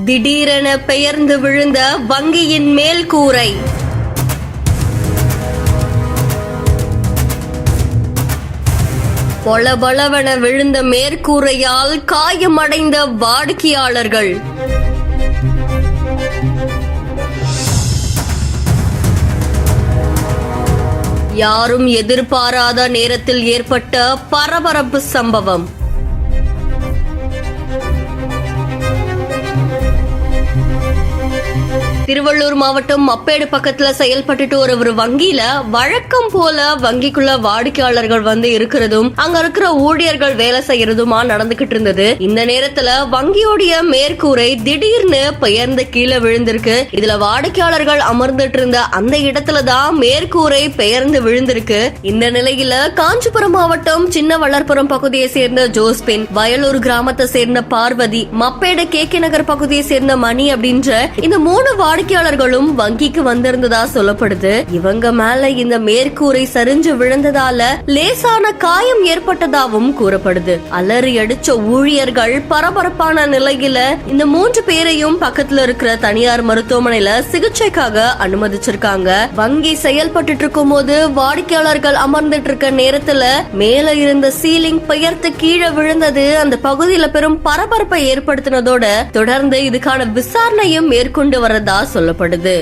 திடீரென பெயர்ந்து விழுந்த வங்கியின் மேல் கூரை. பொலபொலவென விழுந்த மேற்கூரையால் காயமடைந்த வாடிக்கையாளர்கள். யாரும் எதிர்பாராத நேரத்தில் ஏற்பட்ட பரபரப்பு சம்பவம். திருவள்ளூர் மாவட்டம் மப்பேடு பக்கத்துல செயல்பட்டு ஒரு வங்கியில வழக்கம் போல வங்கிக்குள்ள வாடிக்கையாளர்கள் இருக்கிறதும் அங்க இருக்கிற ஊழியர்கள் வேலை செய்யறதுமா நடந்துகிட்டு இருந்தது. இந்த நேரத்துல வங்கியோடைய மேற்கூரை திடீர்னு பெயர்ந்து கீழே விழுந்திருக்கு. இதுல வாடிக்கையாளர்கள் அமர்ந்துட்டு இருந்த அந்த இடத்துலதான் மேற்கூரை பெயர்ந்து விழுந்திருக்கு. இந்த நிலையில காஞ்சிபுரம் மாவட்டம் சின்ன வளர்ப்புறம் பகுதியை சேர்ந்த ஜோஸ்பின், வயலூர் கிராமத்தை சேர்ந்த பார்வதி, மப்பேடு KK நகர் பகுதியை சேர்ந்த மணி அப்படின்ற இந்த 3 வாடிக்கையாளர்களும் வங்கிக்கு வந்திருந்ததா சொல்லப்படுது. இவங்க மேல இந்த மேற்கூரை சரிஞ்சு விழுந்ததால லேசான காயம் ஏற்பட்டதாகவும் கூறப்படுது. அலறி அடிச்ச ஊழியர்கள் பரபரப்பான நிலையில இந்த 3 பேரையும் பக்கத்துல இருக்கிற தனியார் மருத்துவமனையில சிகிச்சைக்காக அனுமதிச்சிருக்காங்க. வங்கி செயல்பட்டு இருக்கும் போது வாடிக்கையாளர்கள் அமர்ந்துட்டு இருக்க நேரத்துல மேல இருந்த சீலிங் பெயர்த்து கீழே விழுந்தது அந்த பகுதியில பெரும் பரபரப்பை ஏற்படுத்தினதோட தொடர்ந்து இதுக்கான விசாரணையும் மேற்கொண்டு வரதா சொல்லப்படுது.